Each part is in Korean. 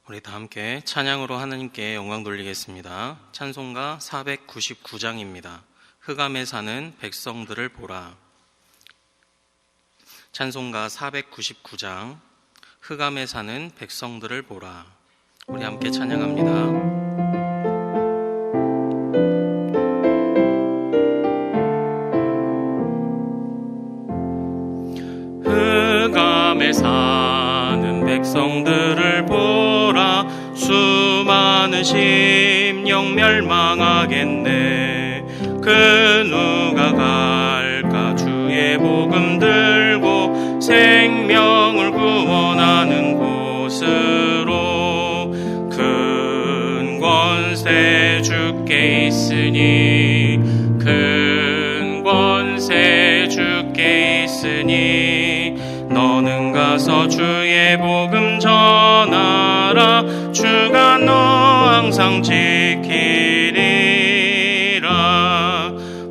우리 다 함께 찬양으로 하나님께 영광 돌리겠습니다. 찬송가 499장입니다. 흑암에 사는 백성들을 보라. 찬송가 499장 흑암에 사는 백성들을 보라. 우리 함께 찬양합니다. 흑암에 사는 백성들을 보라. 수많은 심령 멸망하겠네. 그 누가 갈까? 주의 복음 들고 생명을 구원하는 곳으로. 큰 권세 주께 있으니, 큰 권세 주께 있으니, 너는 가서 주의 복음 전하라. 주가 너 항상 지키리라.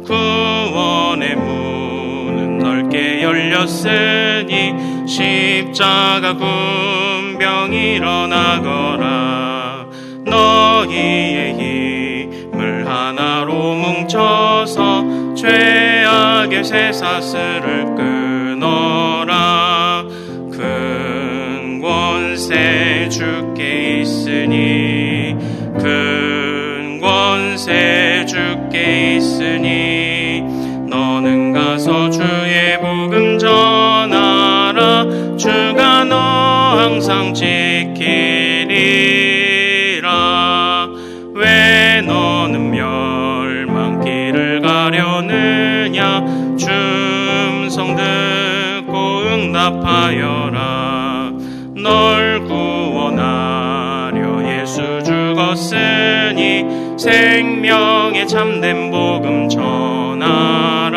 구원의 문은 넓게 열렸으니, 십자가 군병 일어나거라. 너희의 힘을 하나로 뭉쳐서 죄악의 쇠사슬을 끊어라. 큰 권세 주께 있으니, 큰 권세 주께 있으니, 너는 가서 주의 복음 전하라. 주가 너 항상 지키리라. 왜 너는 멸망길을 가려느냐? 춤성 듣고 응답하여라. 널 구원하려 예수 죽었으니, 생명의 참된 복음 전하라.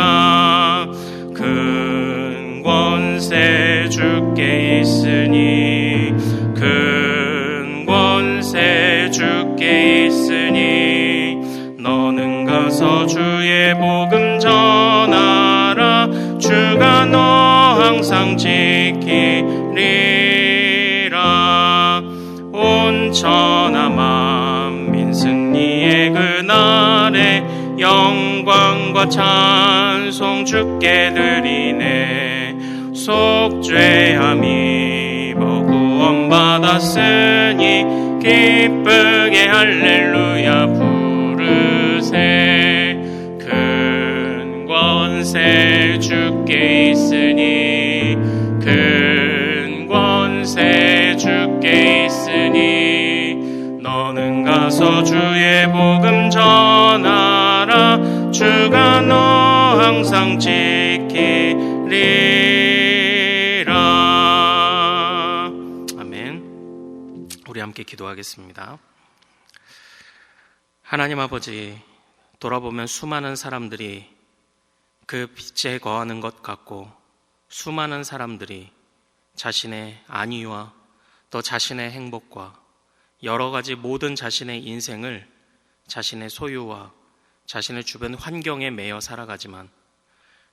큰 권세 주께 있으니, 큰 권세 주께 있으니, 너는 가서 주의 복음 전하라. 주가 너 항상 지키리라. 온 천하 만민 승리의 그날에 영광과 찬송 주께 드리네. 속죄함 입어 구원받았으니, 기쁘게 할렐루야 부르세. 큰 권세 주께 있으니, 큰 권세 주께 있으니, 너는 가서 주의 복음 전하라. 주가 너 항상 지키리라. 아멘. 우리 함께 기도하겠습니다. 하나님 아버지, 돌아보면 수많은 사람들이 그 빛에 거하는 것 같고, 수많은 사람들이 자신의 안위와 또 자신의 행복과 여러 가지 모든 자신의 인생을 자신의 소유와 자신의 주변 환경에 매여 살아가지만,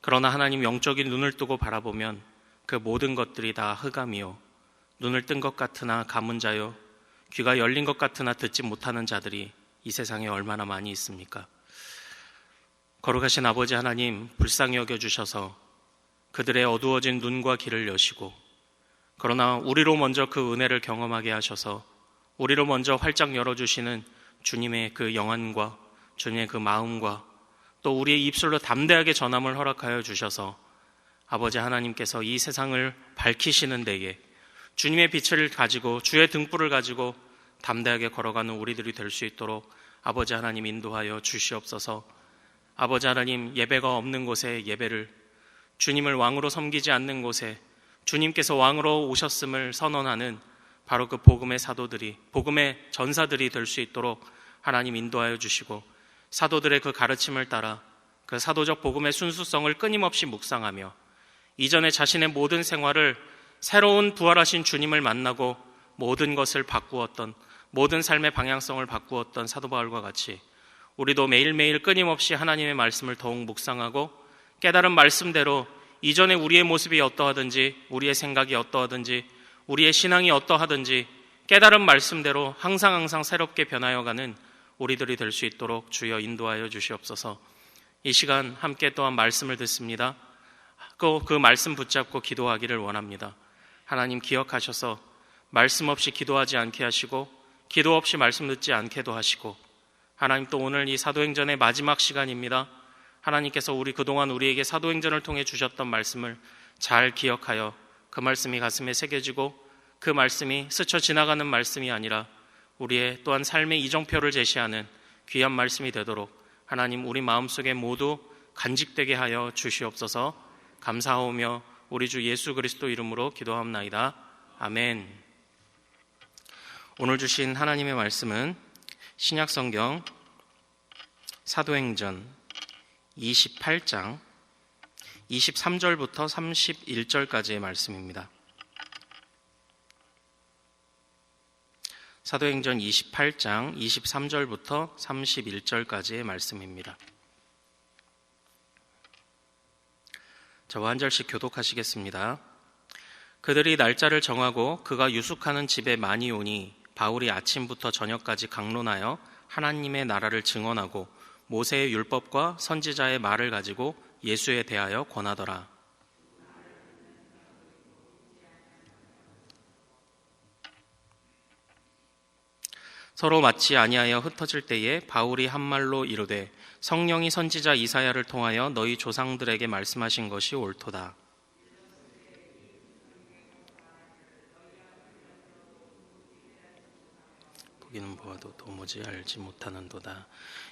그러나 하나님 영적인 눈을 뜨고 바라보면 그 모든 것들이 다 흑암이요, 눈을 뜬 것 같으나 감은 자요, 귀가 열린 것 같으나 듣지 못하는 자들이 이 세상에 얼마나 많이 있습니까? 거룩하신 아버지 하나님, 불쌍히 여겨주셔서 그들의 어두워진 눈과 귀를 여시고, 그러나 우리로 먼저 그 은혜를 경험하게 하셔서 우리로 먼저 활짝 열어주시는 주님의 그 영안과 주님의 그 마음과 또 우리의 입술로 담대하게 전함을 허락하여 주셔서 아버지 하나님께서 이 세상을 밝히시는 데에 주님의 빛을 가지고 주의 등불을 가지고 담대하게 걸어가는 우리들이 될 수 있도록 아버지 하나님 인도하여 주시옵소서. 아버지 하나님, 예배가 없는 곳에 예배를, 주님을 왕으로 섬기지 않는 곳에 주님께서 왕으로 오셨음을 선언하는 바로 그 복음의 사도들이, 복음의 전사들이 될 수 있도록 하나님 인도하여 주시고, 사도들의 그 가르침을 따라 그 사도적 복음의 순수성을 끊임없이 묵상하며 이전에 자신의 모든 생활을 새로운 부활하신 주님을 만나고 모든 것을 바꾸었던, 모든 삶의 방향성을 바꾸었던 사도 바울과 같이 우리도 매일매일 끊임없이 하나님의 말씀을 더욱 묵상하고 깨달은 말씀대로 이전에 우리의 모습이 어떠하든지, 우리의 생각이 어떠하든지, 우리의 신앙이 어떠하든지 깨달은 말씀대로 항상 새롭게 변하여가는 우리들이 될 수 있도록 주여 인도하여 주시옵소서. 이 시간 함께 또한 말씀을 듣습니다. 그 말씀 붙잡고 기도하기를 원합니다. 하나님 기억하셔서 말씀 없이 기도하지 않게 하시고 기도 없이 말씀 듣지 않게도 하시고, 하나님 또 오늘 이 사도행전의 마지막 시간입니다. 하나님께서 그동안 우리에게 사도행전을 통해 주셨던 말씀을 잘 기억하여 그 말씀이 가슴에 새겨지고 그 말씀이 스쳐 지나가는 말씀이 아니라 우리의 또한 삶의 이정표를 제시하는 귀한 말씀이 되도록 하나님 우리 마음속에 모두 간직되게 하여 주시옵소서. 감사하오며 우리 주 예수 그리스도 이름으로 기도합나이다. 아멘. 오늘 주신 하나님의 말씀은 신약성경 사도행전 28장 23절부터 31절까지의 말씀입니다. 사도행전 28장 23절부터 31절까지의 말씀입니다. 저와 한 절씩 교독하시겠습니다. 그들이 날짜를 정하고 그가 유숙하는 집에 많이 오니 바울이 아침부터 저녁까지 강론하여 하나님의 나라를 증언하고 모세의 율법과 선지자의 말을 가지고 예수에 대하여 권하더라. 서로 맞지 아니하여 흩어질 때에 바울이 한 말로 이르되 성령이 선지자 이사야를 통하여 너희 조상들에게 말씀하신 것이 옳도다. 보기는 보아도 도무지 알지 못하는도다.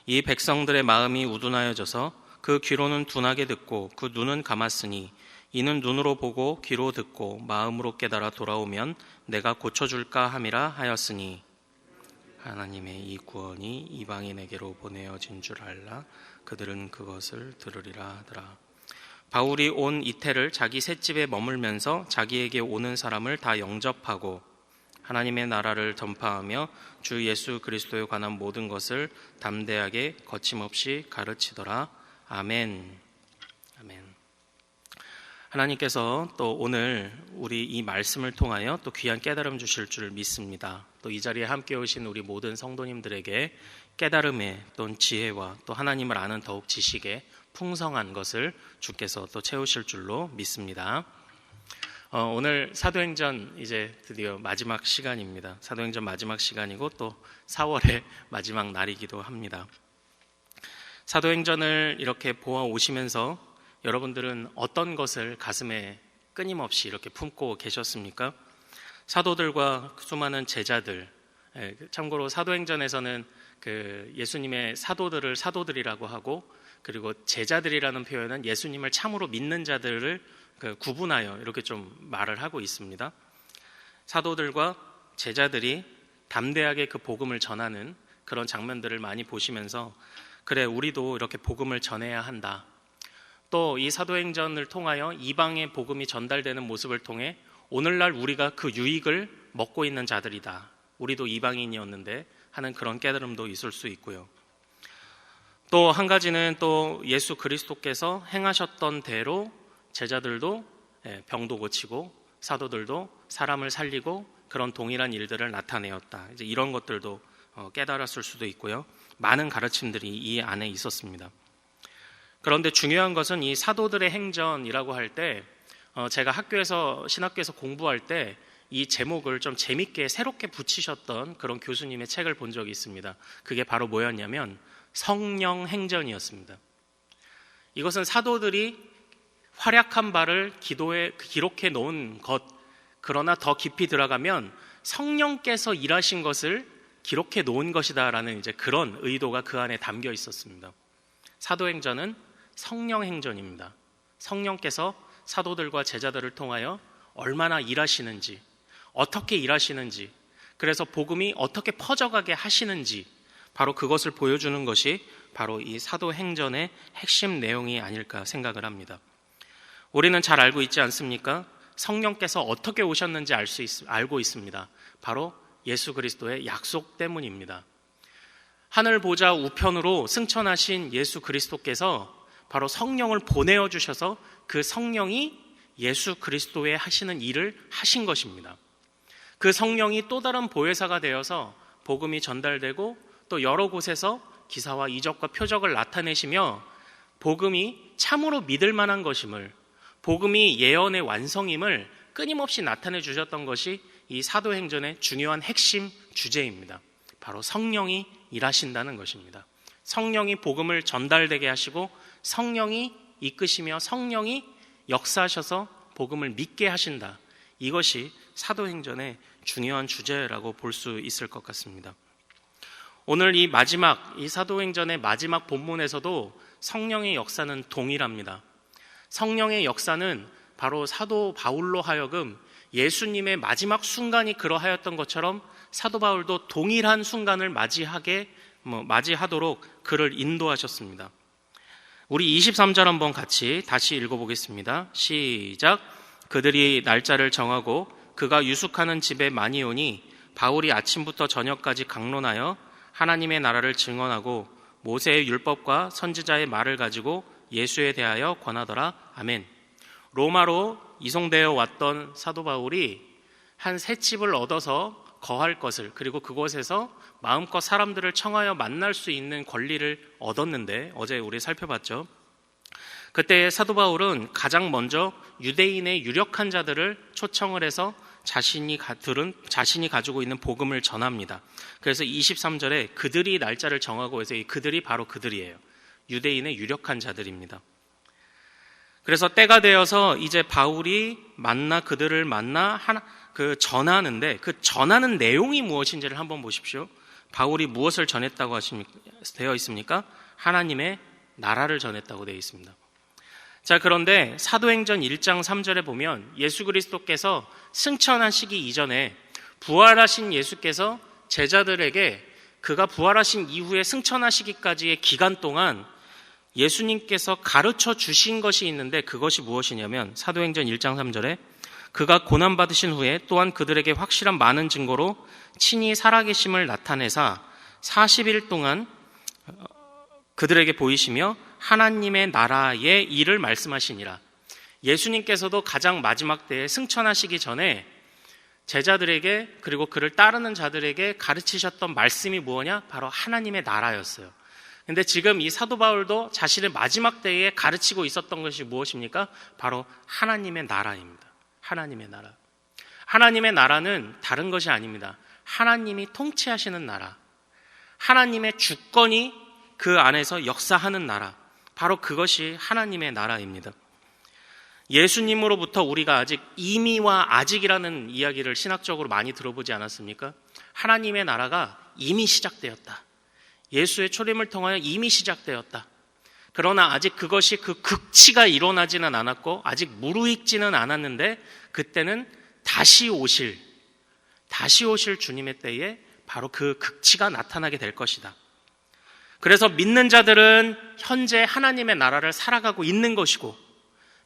이 백성들의 마음이 우둔하여져서 그 귀로는 둔하게 듣고 그 눈은 감았으니 이는 눈으로 보고 귀로 듣고 마음으로 깨달아 돌아오면 내가 고쳐줄까 함이라 하였으니 하나님의 이 구원이 이방인에게로 보내어진 줄 알라. 그들은 그것을 들으리라 하더라. 바울이 온 이태를 자기 셋집에 머물면서 자기에게 오는 사람을 다 영접하고 하나님의 나라를 전파하며 주 예수 그리스도에 관한 모든 것을 담대하게 거침없이 가르치더라. 아멘. 아멘. 하나님께서 또 오늘 우리 이 말씀을 통하여 또 귀한 깨달음 주실 줄 믿습니다. 또 이 자리에 함께 오신 우리 모든 성도님들에게 깨달음의 또 지혜와 또 하나님을 아는 더욱 지식의 풍성한 것을 주께서 또 채우실 줄로 믿습니다. 오늘 사도행전 이제 드디어 마지막 시간입니다. 사도행전 마지막 시간이고 또 4월의 마지막 날이기도 합니다. 사도행전을 이렇게 보아 오시면서 여러분들은 어떤 것을 가슴에 끊임없이 이렇게 품고 계셨습니까? 사도들과 수많은 제자들, 참고로 사도행전에서는 그 예수님의 사도들을 사도들이라고 하고, 그리고 제자들이라는 표현은 예수님을 참으로 믿는 자들을 구분하여 이렇게 좀 말을 하고 있습니다. 사도들과 제자들이 담대하게 그 복음을 전하는 그런 장면들을 많이 보시면서 그래, 우리도 이렇게 복음을 전해야 한다. 또 이 사도행전을 통하여 이방의 복음이 전달되는 모습을 통해 오늘날 우리가 그 유익을 먹고 있는 자들이다. 우리도 이방인이었는데 하는 그런 깨달음도 있을 수 있고요. 또 한 가지는 또 예수 그리스도께서 행하셨던 대로 제자들도 병도 고치고 사도들도 사람을 살리고 그런 동일한 일들을 나타내었다. 이제 이런 것들도 깨달았을 수도 있고요. 많은 가르침들이 이 안에 있었습니다. 그런데 중요한 것은 이 사도들의 행전이라고 할 때 제가 신학교에서 공부할 때 이 제목을 좀 재밌게 새롭게 붙이셨던 그런 교수님의 책을 본 적이 있습니다. 그게 바로 뭐였냐면 성령 행전이었습니다. 이것은 사도들이 활약한 바를 기도에 기록해 놓은 것, 그러나 더 깊이 들어가면 성령께서 일하신 것을 기록해 놓은 것이다라는 이제 그런 의도가 그 안에 담겨 있었습니다. 사도행전은 성령 행전입니다. 성령께서 사도들과 제자들을 통하여 얼마나 일하시는지, 어떻게 일하시는지, 그래서 복음이 어떻게 퍼져가게 하시는지, 바로 그것을 보여주는 것이 바로 이 사도행전의 핵심 내용이 아닐까 생각을 합니다. 우리는 잘 알고 있지 않습니까? 성령께서 어떻게 오셨는지 알고 있습니다. 바로 예수 그리스도의 약속 때문입니다. 하늘 보좌 우편으로 승천하신 예수 그리스도께서 바로 성령을 보내어 주셔서 그 성령이 예수 그리스도의 하시는 일을 하신 것입니다. 그 성령이 또 다른 보혜사가 되어서 복음이 전달되고 또 여러 곳에서 기사와 이적과 표적을 나타내시며 복음이 참으로 믿을 만한 것임을, 복음이 예언의 완성임을 끊임없이 나타내 주셨던 것이 이 사도행전의 중요한 핵심 주제입니다. 바로 성령이 일하신다는 것입니다. 성령이 복음을 전달되게 하시고 성령이 이끄시며 성령이 역사하셔서 복음을 믿게 하신다. 이것이 사도행전의 중요한 주제라고 볼 수 있을 것 같습니다. 오늘 이 사도행전의 마지막 본문에서도 성령의 역사는 동일합니다. 성령의 역사는 바로 사도 바울로 하여금 예수님의 마지막 순간이 그러하였던 것처럼 사도 바울도 동일한 순간을 맞이하도록 그를 인도하셨습니다. 우리 23절 한번 같이 다시 읽어보겠습니다. 시작. 그들이 날짜를 정하고 그가 유숙하는 집에 많이 오니 바울이 아침부터 저녁까지 강론하여 하나님의 나라를 증언하고 모세의 율법과 선지자의 말을 가지고 예수에 대하여 권하더라. 아멘. 로마로 이송되어 왔던 사도 바울이 한 새 집을 얻어서 거할 것을, 그리고 그곳에서 마음껏 사람들을 청하여 만날 수 있는 권리를 얻었는데, 어제 우리 살펴봤죠. 그때 사도 바울은 가장 먼저 유대인의 유력한 자들을 초청을 해서 자신이 가지고 있는 복음을 전합니다. 그래서 23절에 그들이 날짜를 정하고 해서 이 그들이 바로 그들이에요. 유대인의 유력한 자들입니다. 그래서 때가 되어서 이제 바울이 그들을 만나 전하는데, 그 전하는 내용이 무엇인지를 한번 보십시오. 바울이 무엇을 전했다고 되어 있습니까? 하나님의 나라를 전했다고 되어 있습니다. 자, 그런데 사도행전 1장 3절에 보면 예수 그리스도께서 승천하시기 이전에 부활하신 예수께서 제자들에게 그가 부활하신 이후에 승천하시기까지의 기간 동안 예수님께서 가르쳐 주신 것이 있는데, 그것이 무엇이냐면 사도행전 1장 3절에 그가 고난받으신 후에 또한 그들에게 확실한 많은 증거로 친히 살아계심을 나타내사 40일 동안 그들에게 보이시며 하나님의 나라의 일을 말씀하시니라. 예수님께서도 가장 마지막 때에 승천하시기 전에 제자들에게, 그리고 그를 따르는 자들에게 가르치셨던 말씀이 뭐냐? 바로 하나님의 나라였어요. 근데 지금 이 사도 바울도 자신의 마지막 때에 가르치고 있었던 것이 무엇입니까? 바로 하나님의 나라입니다. 하나님의 나라. 하나님의 나라는 다른 것이 아닙니다. 하나님이 통치하시는 나라. 하나님의 주권이 그 안에서 역사하는 나라. 바로 그것이 하나님의 나라입니다. 예수님으로부터 우리가 아직 이미와 아직이라는 이야기를 신학적으로 많이 들어보지 않았습니까? 하나님의 나라가 이미 시작되었다. 예수의 초림을 통하여 이미 시작되었다. 그러나 아직 그것이 그 극치가 일어나지는 않았고 아직 무르익지는 않았는데, 그때는 다시 오실 주님의 때에 바로 그 극치가 나타나게 될 것이다. 그래서 믿는 자들은 현재 하나님의 나라를 살아가고 있는 것이고,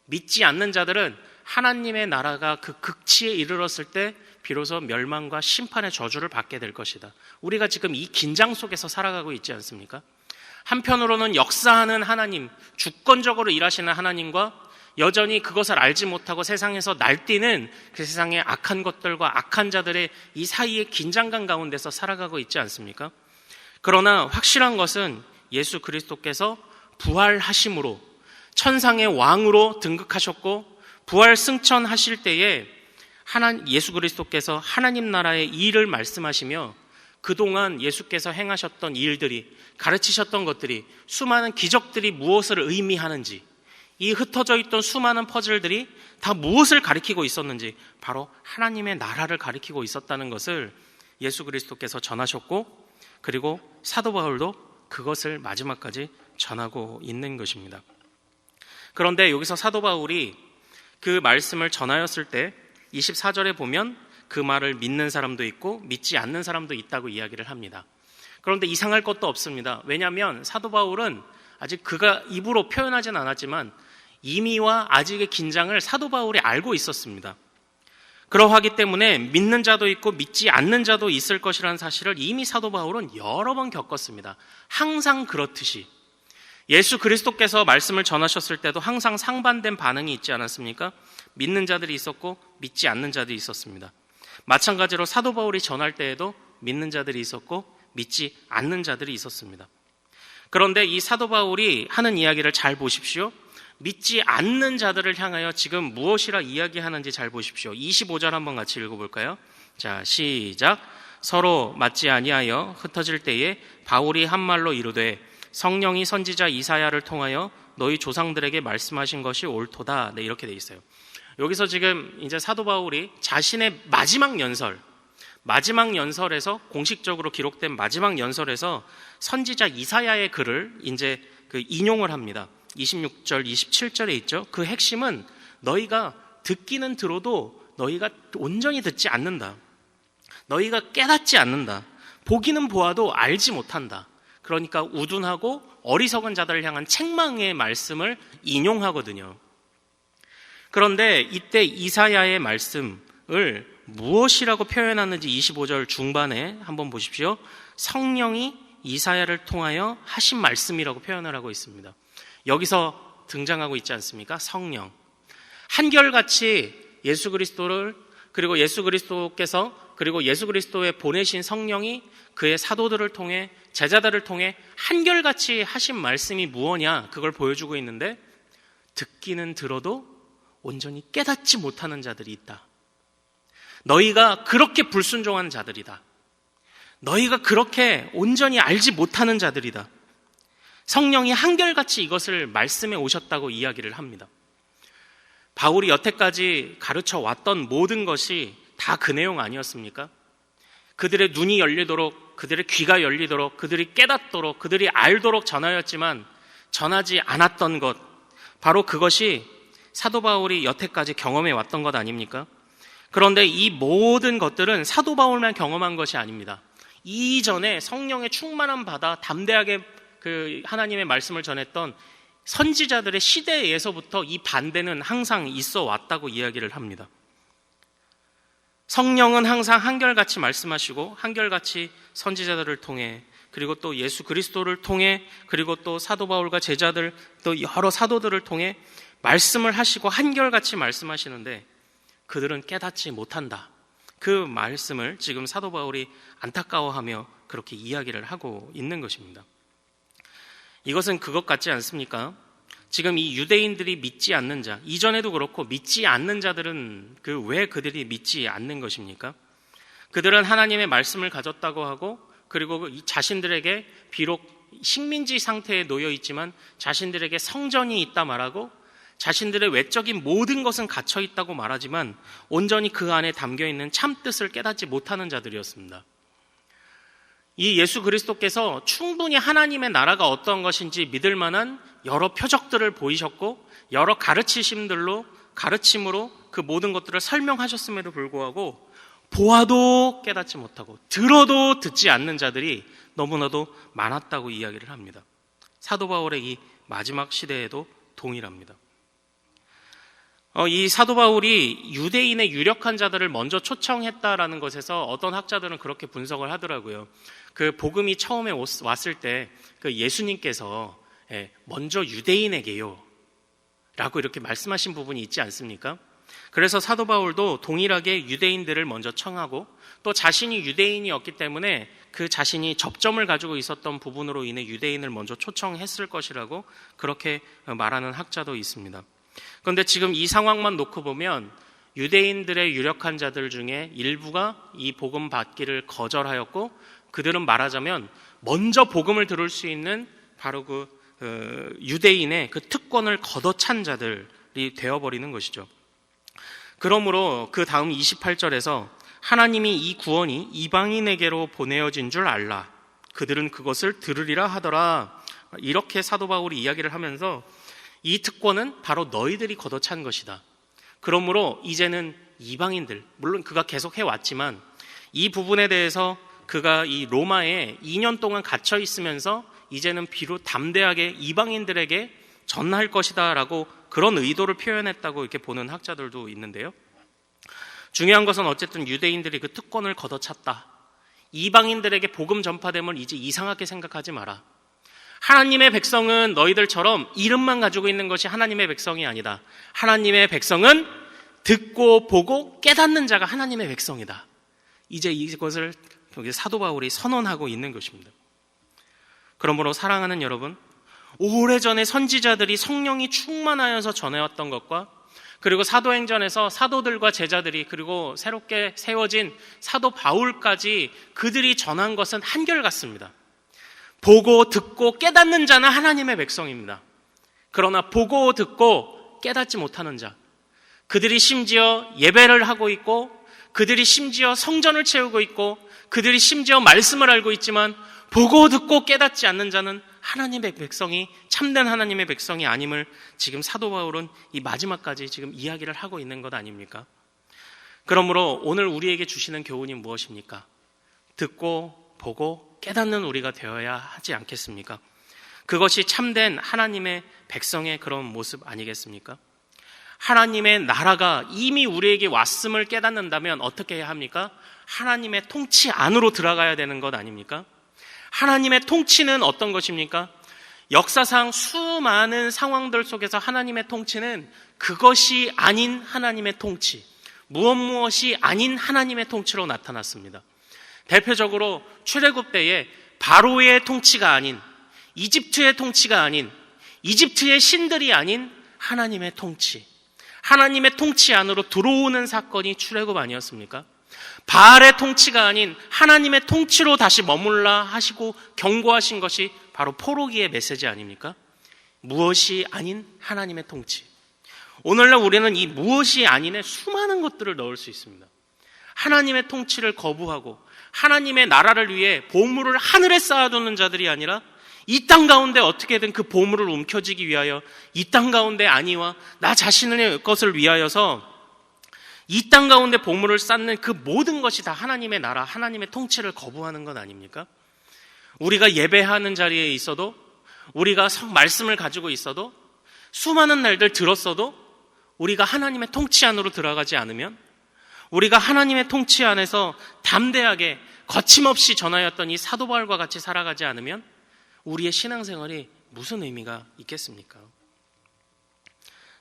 믿지 않는 자들은 하나님의 나라가 그 극치에 이르렀을 때 비로소 멸망과 심판의 저주를 받게 될 것이다. 우리가 지금 이 긴장 속에서 살아가고 있지 않습니까? 한편으로는 역사하는 하나님, 주권적으로 일하시는 하나님과 여전히 그것을 알지 못하고 세상에서 날뛰는 그 세상의 악한 것들과 악한 자들의 이 사이의 긴장감 가운데서 살아가고 있지 않습니까? 그러나 확실한 것은 예수 그리스도께서 부활하심으로 천상의 왕으로 등극하셨고, 부활 승천하실 때에 예수 그리스도께서 하나님 나라의 일을 말씀하시며, 그동안 예수께서 행하셨던 일들이, 가르치셨던 것들이, 수많은 기적들이 무엇을 의미하는지, 이 흩어져 있던 수많은 퍼즐들이 다 무엇을 가리키고 있었는지 바로 하나님의 나라를 가리키고 있었다는 것을 예수 그리스도께서 전하셨고, 그리고 사도 바울도 그것을 마지막까지 전하고 있는 것입니다. 그런데 여기서 사도 바울이 그 말씀을 전하였을 때 24절에 보면 그 말을 믿는 사람도 있고 믿지 않는 사람도 있다고 이야기를 합니다. 그런데 이상할 것도 없습니다. 왜냐하면 사도 바울은 아직 그가 입으로 표현하진 않았지만 이미와 아직의 긴장을 사도 바울이 알고 있었습니다. 그러하기 때문에 믿는 자도 있고 믿지 않는 자도 있을 것이라는 사실을 이미 사도 바울은 여러 번 겪었습니다. 항상 그렇듯이 예수 그리스도께서 말씀을 전하셨을 때도 항상 상반된 반응이 있지 않았습니까? 믿는 자들이 있었고 믿지 않는 자들이 있었습니다. 마찬가지로 사도 바울이 전할 때에도 믿는 자들이 있었고 믿지 않는 자들이 있었습니다. 그런데 이 사도 바울이 하는 이야기를 잘 보십시오. 믿지 않는 자들을 향하여 지금 무엇이라 이야기하는지 잘 보십시오. 25절 한번 같이 읽어볼까요? 자, 시작. 서로 맞지 아니하여 흩어질 때에 바울이 한 말로 이르되 성령이 선지자 이사야를 통하여 너희 조상들에게 말씀하신 것이 옳도다. 네, 이렇게 돼 있어요. 여기서 지금 이제 사도 바울이 자신의 마지막 연설에서 공식적으로 기록된 마지막 연설에서 선지자 이사야의 글을 이제 인용을 합니다. 26절, 27절에 있죠. 그 핵심은 너희가 듣기는 들어도 너희가 온전히 듣지 않는다. 너희가 깨닫지 않는다. 보기는 보아도 알지 못한다. 그러니까 우둔하고 어리석은 자들을 향한 책망의 말씀을 인용하거든요. 그런데 이때 이사야의 말씀을 무엇이라고 표현하는지 25절 중반에 한번 보십시오. 성령이 이사야를 통하여 하신 말씀이라고 표현을 하고 있습니다. 여기서 등장하고 있지 않습니까? 성령. 한결같이 예수 그리스도를 그리고 예수 그리스도께서 그리고 예수 그리스도의 보내신 성령이 그의 사도들을 통해 제자들을 통해 한결같이 하신 말씀이 무엇냐 그걸 보여주고 있는데 듣기는 들어도 온전히 깨닫지 못하는 자들이 있다. 너희가 그렇게 불순종한 자들이다. 너희가 그렇게 온전히 알지 못하는 자들이다. 성령이 한결같이 이것을 말씀해 오셨다고 이야기를 합니다. 바울이 여태까지 가르쳐 왔던 모든 것이 다 그 내용 아니었습니까? 그들의 눈이 열리도록, 그들의 귀가 열리도록, 그들이 깨닫도록, 그들이 알도록 전하였지만 전하지 않았던 것, 바로 그것이 사도 바울이 여태까지 경험해 왔던 것 아닙니까? 그런데 이 모든 것들은 사도 바울만 경험한 것이 아닙니다. 이전에 성령의 충만함 받아 담대하게 하나님의 말씀을 전했던 선지자들의 시대에서부터 이 반대는 항상 있어 왔다고 이야기를 합니다. 성령은 항상 한결같이 말씀하시고 한결같이 선지자들을 통해 그리고 또 예수 그리스도를 통해 그리고 또 사도 바울과 제자들 또 여러 사도들을 통해 말씀을 하시고 한결같이 말씀하시는데 그들은 깨닫지 못한다. 그 말씀을 지금 사도 바울이 안타까워하며 그렇게 이야기를 하고 있는 것입니다. 이것은 그것 같지 않습니까? 지금 이 유대인들이 믿지 않는 자, 이전에도 그렇고 믿지 않는 자들은 왜 그들이 믿지 않는 것입니까? 그들은 하나님의 말씀을 가졌다고 하고 그리고 자신들에게 비록 식민지 상태에 놓여 있지만 자신들에게 성전이 있다 말하고 자신들의 외적인 모든 것은 갇혀 있다고 말하지만 온전히 그 안에 담겨 있는 참뜻을 깨닫지 못하는 자들이었습니다. 이 예수 그리스도께서 충분히 하나님의 나라가 어떤 것인지 믿을 만한 여러 표적들을 보이셨고 여러 가르침으로 그 모든 것들을 설명하셨음에도 불구하고 보아도 깨닫지 못하고 들어도 듣지 않는 자들이 너무나도 많았다고 이야기를 합니다. 사도 바울의 이 마지막 시대에도 동일합니다. 이 사도 바울이 유대인의 유력한 자들을 먼저 초청했다라는 것에서 어떤 학자들은 그렇게 분석을 하더라고요. 그 복음이 처음에 왔을 때 그 예수님께서 먼저 유대인에게요 라고 이렇게 말씀하신 부분이 있지 않습니까? 그래서 사도 바울도 동일하게 유대인들을 먼저 청하고 또 자신이 유대인이었기 때문에 그 자신이 접점을 가지고 있었던 부분으로 인해 유대인을 먼저 초청했을 것이라고 그렇게 말하는 학자도 있습니다. 그런데 지금 이 상황만 놓고 보면 유대인들의 유력한 자들 중에 일부가 이 복음 받기를 거절하였고 그들은 말하자면 먼저 복음을 들을 수 있는 바로 유대인의 그 특권을 걷어찬 자들이 되어버리는 것이죠. 그러므로 그 다음 28절에서 하나님이 이 구원이 이방인에게로 보내어진 줄 알라. 그들은 그것을 들으리라 하더라. 이렇게 사도 바울이 이야기를 하면서 이 특권은 바로 너희들이 걷어찬 것이다. 그러므로 이제는 이방인들, 물론 그가 계속 해왔지만 이 부분에 대해서 그가 이 로마에 2년 동안 갇혀 있으면서 이제는 비로 담대하게 이방인들에게 전할 것이다 라고 그런 의도를 표현했다고 이렇게 보는 학자들도 있는데요. 중요한 것은 어쨌든 유대인들이 그 특권을 걷어찼다. 이방인들에게 복음 전파됨을 이제 이상하게 생각하지 마라. 하나님의 백성은 너희들처럼 이름만 가지고 있는 것이 하나님의 백성이 아니다. 하나님의 백성은 듣고 보고 깨닫는 자가 하나님의 백성이다. 이제 이것을 여기 사도 바울이 선언하고 있는 것입니다. 그러므로 사랑하는 여러분, 오래전에 선지자들이 성령이 충만하여서 전해왔던 것과 그리고 사도행전에서 사도들과 제자들이 그리고 새롭게 세워진 사도 바울까지 그들이 전한 것은 한결같습니다. 보고 듣고 깨닫는 자는 하나님의 백성입니다. 그러나 보고 듣고 깨닫지 못하는 자, 그들이 심지어 예배를 하고 있고 그들이 심지어 성전을 채우고 있고 그들이 심지어 말씀을 알고 있지만 보고 듣고 깨닫지 않는 자는 하나님의 백성이 참된 하나님의 백성이 아님을 지금 사도 바울은 이 마지막까지 지금 이야기를 하고 있는 것 아닙니까? 그러므로 오늘 우리에게 주시는 교훈이 무엇입니까? 듣고 보고 깨닫는 우리가 되어야 하지 않겠습니까? 그것이 참된 하나님의 백성의 그런 모습 아니겠습니까? 하나님의 나라가 이미 우리에게 왔음을 깨닫는다면 어떻게 해야 합니까? 하나님의 통치 안으로 들어가야 되는 것 아닙니까? 하나님의 통치는 어떤 것입니까? 역사상 수많은 상황들 속에서 하나님의 통치는 그것이 아닌 하나님의 통치, 무엇이 아닌 하나님의 통치로 나타났습니다. 대표적으로 출애굽 때에 바로의 통치가 아닌, 이집트의 통치가 아닌, 이집트의 신들이 아닌 하나님의 통치, 하나님의 통치 안으로 들어오는 사건이 출애굽 아니었습니까? 바알의 통치가 아닌 하나님의 통치로 다시 머물라 하시고 경고하신 것이 바로 포로기의 메시지 아닙니까? 무엇이 아닌 하나님의 통치. 오늘날 우리는 이 무엇이 아닌에 수많은 것들을 넣을 수 있습니다. 하나님의 통치를 거부하고 하나님의 나라를 위해 보물을 하늘에 쌓아두는 자들이 아니라 이 땅 가운데 어떻게든 그 보물을 움켜쥐기 위하여 이 땅 가운데 아니와 나 자신의 것을 위하여서 이 땅 가운데 보물을 쌓는 그 모든 것이 다 하나님의 나라, 하나님의 통치를 거부하는 것 아닙니까? 우리가 예배하는 자리에 있어도, 우리가 말씀을 가지고 있어도, 수많은 날들 들었어도 우리가 하나님의 통치 안으로 들어가지 않으면, 우리가 하나님의 통치 안에서 담대하게 거침없이 전하였던 이 사도 바울과 같이 살아가지 않으면 우리의 신앙생활이 무슨 의미가 있겠습니까?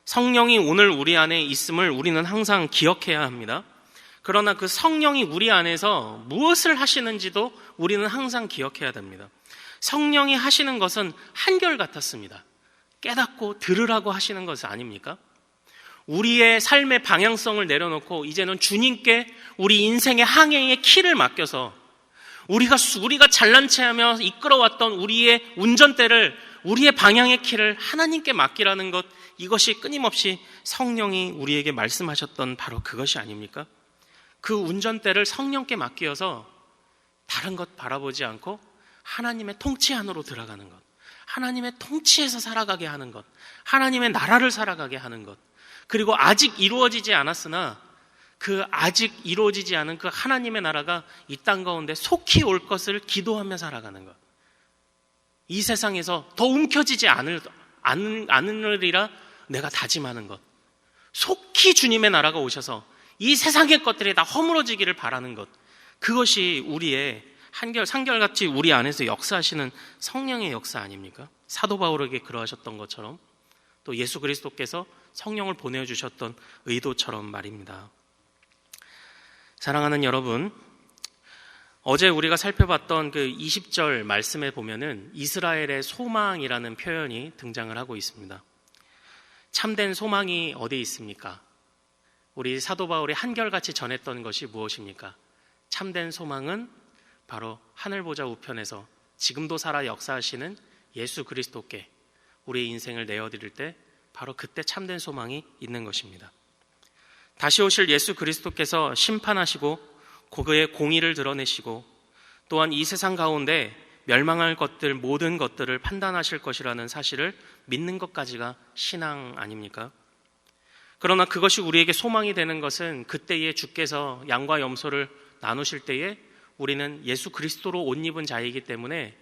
성령이 오늘 우리 안에 있음을 우리는 항상 기억해야 합니다. 그러나 그 성령이 우리 안에서 무엇을 하시는지도 우리는 항상 기억해야 됩니다. 성령이 하시는 것은 한결같았습니다. 깨닫고 들으라고 하시는 것은 아닙니까? 우리의 삶의 방향성을 내려놓고 이제는 주님께 우리 인생의 항해의 키를 맡겨서 우리가 잘난 체하며 이끌어왔던 우리의 운전대를, 우리의 방향의 키를 하나님께 맡기라는 것, 이것이 끊임없이 성령이 우리에게 말씀하셨던 바로 그것이 아닙니까? 그 운전대를 성령께 맡기어서 다른 것 바라보지 않고 하나님의 통치 안으로 들어가는 것, 하나님의 통치에서 살아가게 하는 것, 하나님의 나라를 살아가게 하는 것, 그리고 아직 이루어지지 않았으나 그 아직 이루어지지 않은 그 하나님의 나라가 이 땅 가운데 속히 올 것을 기도하며 살아가는 것, 이 세상에서 더 움켜쥐지 않으리라 내가 다짐하는 것, 속히 주님의 나라가 오셔서 이 세상의 것들이 다 허물어지기를 바라는 것, 그것이 우리의 한결같이 우리 안에서 역사하시는 성령의 역사 아닙니까? 사도 바울에게 그러하셨던 것처럼 또 예수 그리스도께서 성령을 보내주셨던 의도처럼 말입니다. 사랑하는 여러분, 어제 우리가 살펴봤던 그 20절 말씀에 보면은 이스라엘의 소망이라는 표현이 등장을 하고 있습니다. 참된 소망이 어디에 있습니까? 우리 사도 바울이 한결같이 전했던 것이 무엇입니까? 참된 소망은 바로 하늘보좌 우편에서 지금도 살아 역사하시는 예수 그리스도께 우리의 인생을 내어드릴 때 바로 그때 참된 소망이 있는 것입니다. 다시 오실 예수 그리스도께서 심판하시고 그의 공의를 드러내시고 또한 이 세상 가운데 멸망할 것들 모든 것들을 판단하실 것이라는 사실을 믿는 것까지가 신앙 아닙니까? 그러나 그것이 우리에게 소망이 되는 것은 그때에 주께서 양과 염소를 나누실 때에 우리는 예수 그리스도로 옷 입은 자이기 때문에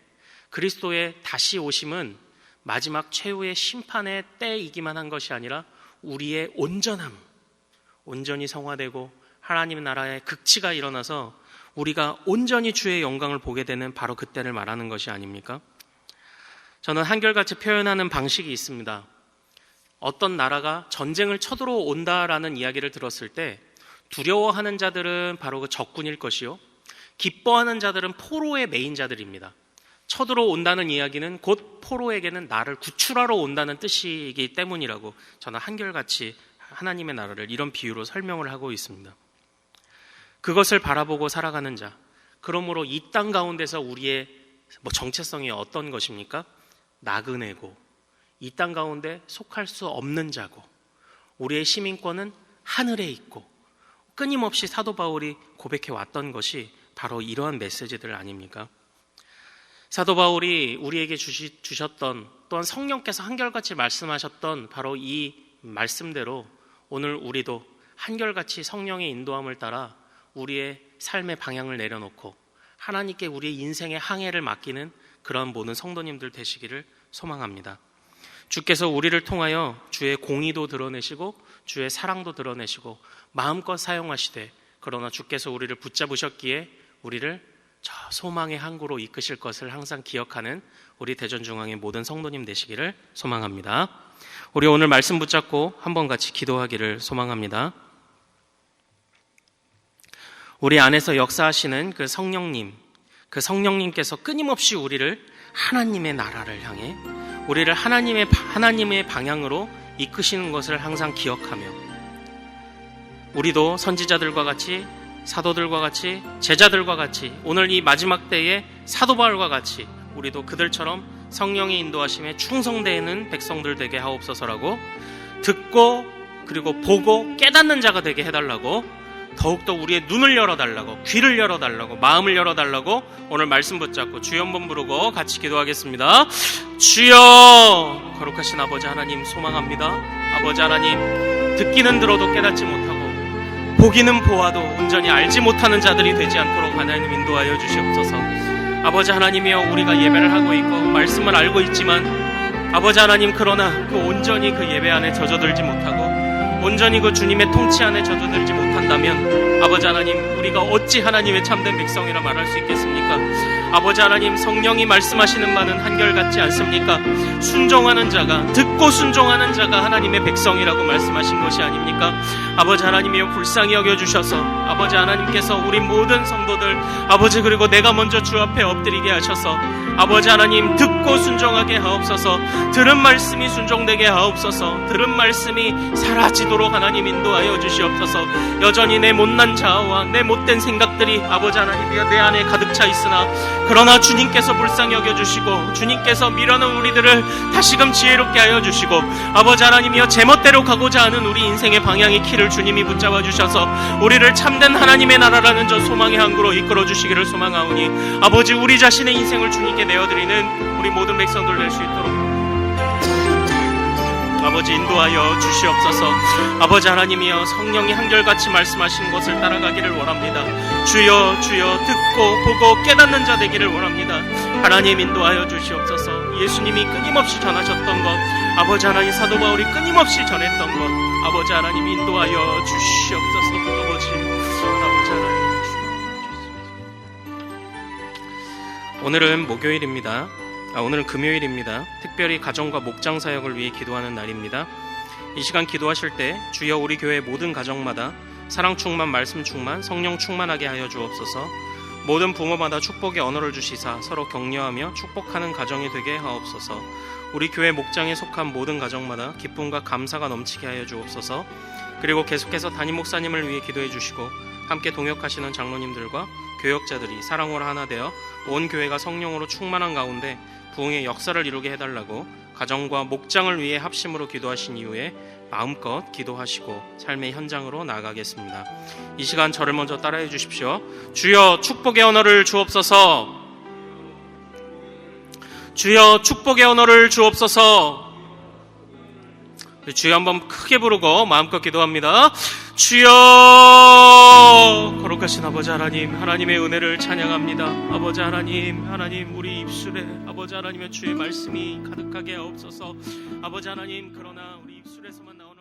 그리스도의 다시 오심은 마지막 최후의 심판의 때이기만 한 것이 아니라 우리의 온전히 성화되고 하나님 나라의 극치가 일어나서 우리가 온전히 주의 영광을 보게 되는 바로 그때를 말하는 것이 아닙니까? 저는 한결같이 표현하는 방식이 있습니다. 어떤 나라가 전쟁을 쳐들어온다라는 이야기를 들었을 때 두려워하는 자들은 바로 그 적군일 것이요, 기뻐하는 자들은 포로의 메인자들입니다. 쳐들어 온다는 이야기는 곧 포로에게는 나를 구출하러 온다는 뜻이기 때문이라고 저는 한결같이 하나님의 나라를 이런 비유로 설명을 하고 있습니다. 그것을 바라보고 살아가는 자, 그러므로 이 땅 가운데서 우리의 정체성이 어떤 것입니까? 나그네고, 이 땅 가운데 속할 수 없는 자고, 우리의 시민권은 하늘에 있고, 끊임없이 사도 바울이 고백해 왔던 것이 바로 이러한 메시지들 아닙니까? 사도 바울이 우리에게 주셨던, 또한 성령께서 한결같이 말씀하셨던 바로 이 말씀대로 오늘 우리도 한결같이 성령의 인도함을 따라 우리의 삶의 방향을 내려놓고 하나님께 우리의 인생의 항해를 맡기는 그런 모든 성도님들 되시기를 소망합니다. 주께서 우리를 통하여 주의 공의도 드러내시고 주의 사랑도 드러내시고 마음껏 사용하시되, 그러나 주께서 우리를 붙잡으셨기에 우리를 저 소망의 항구로 이끄실 것을 항상 기억하는 우리 대전중앙의 모든 성도님 되시기를 소망합니다. 우리 오늘 말씀 붙잡고 한번 같이 기도하기를 소망합니다. 우리 안에서 역사하시는 그 성령님께서 끊임없이 우리를 하나님의 나라를 향해, 우리를 하나님의 방향으로 이끄시는 것을 항상 기억하며, 우리도 선지자들과 같이, 사도들과 같이, 제자들과 같이, 오늘 이 마지막 때에 사도 바울과 같이 우리도 그들처럼 성령의 인도하심에 충성되는 백성들 되게 하옵소서라고, 듣고 그리고 보고 깨닫는 자가 되게 해달라고, 더욱더 우리의 눈을 열어달라고, 귀를 열어달라고, 마음을 열어달라고 오늘 말씀 붙잡고 주여 한번 부르고 같이 기도하겠습니다. 주여, 거룩하신 아버지 하나님 소망합니다. 아버지 하나님, 듣기는 들어도 깨닫지 못하고 보기는 보아도 온전히 알지 못하는 자들이 되지 않도록 하나님 인도하여 주시옵소서. 아버지 하나님이여, 우리가 예배를 하고 있고 말씀을 알고 있지만 아버지 하나님, 그러나 그 온전히 그 예배 안에 젖어들지 못하고 온전히 그 주님의 통치 안에 젖어들지 못한다면 아버지 하나님, 우리가 어찌 하나님의 참된 백성이라 말할 수 있겠습니까? 아버지 하나님, 성령이 말씀하시는 바는 한결같지 않습니까? 순종하는 자가, 듣고 순종하는 자가 하나님의 백성이라고 말씀하신 것이 아닙니까? 아버지 하나님이여, 불쌍히 여겨주셔서 아버지 하나님께서 우리 모든 성도들, 아버지 그리고 내가 먼저 주 앞에 엎드리게 하셔서 아버지 하나님, 듣고 순종하게 하옵소서. 들은 말씀이 순종되게 하옵소서. 들은 말씀이 사라지도록 하나님 인도하여 주시옵소서. 여전히 내 못난 자아와 내 못된 생각들이 아버지 하나님이여 내 안에 가득 차 있으나, 그러나 주님께서 불쌍히 여겨주시고 주님께서 미련한 우리들을 다시금 지혜롭게 하여 주시고 아버지 하나님이여, 제멋대로 가고자 하는 우리 인생의 방향의 키를 주님이 붙잡아 주셔서 우리를 참된 하나님의 나라라는 저 소망의 항구로 이끌어 주시기를 소망하오니, 아버지 우리 자신의 인생을 주님께 내어드리는 우리 모든 백성들 될 수 있도록 아버지 인도하여 주시옵소서. 아버지 하나님이여, 성령이 한결같이 말씀하신 것을 따라가기를 원합니다. 주여, 주여, 듣고 보고 깨닫는 자 되기를 원합니다. 하나님 인도하여 주시옵소서. 예수님이 끊임없이 전하셨던 것, 아버지 하나님, 사도 바울이 끊임없이 전했던 것, 아버지 하나님 인도하여 주시옵소서. 아버지 하나님, 오늘은 목요일입니다. 오늘은 금요일입니다. 특별히 가정과 목장 사역을 위해 기도하는 날입니다. 이 시간 기도하실 때 주여 우리 교회 모든 가정마다 사랑 충만, 말씀 충만, 성령 충만하게 하여 주옵소서. 모든 부모마다 축복의 언어를 주시사 서로 격려하며 축복하는 가정이 되게 하옵소서. 우리 교회 목장에 속한 모든 가정마다 기쁨과 감사가 넘치게 하여 주옵소서. 그리고 계속해서 담임 목사님을 위해 기도해 주시고 함께 동역하시는 장로님들과 교역자들이 사랑으로 하나 되어 온 교회가 성령으로 충만한 가운데 부흥의 역사를 이루게 해달라고 가정과 목장을 위해 합심으로 기도하신 이후에 마음껏 기도하시고 삶의 현장으로 나아가겠습니다. 이 시간 저를 먼저 따라해 주십시오. 주여 축복의 언어를 주옵소서. 주여 축복의 언어를 주옵소서. 주여 한번 크게 부르고 마음껏 기도합니다. 주여, 거룩하신 아버지 하나님, 하나님의 은혜를 찬양합니다. 아버지 하나님, 하나님 우리 입술에 아버지 하나님의 주의 말씀이 가득하게 하옵소서. 아버지 하나님, 그러나 우리 입술에서만 나오는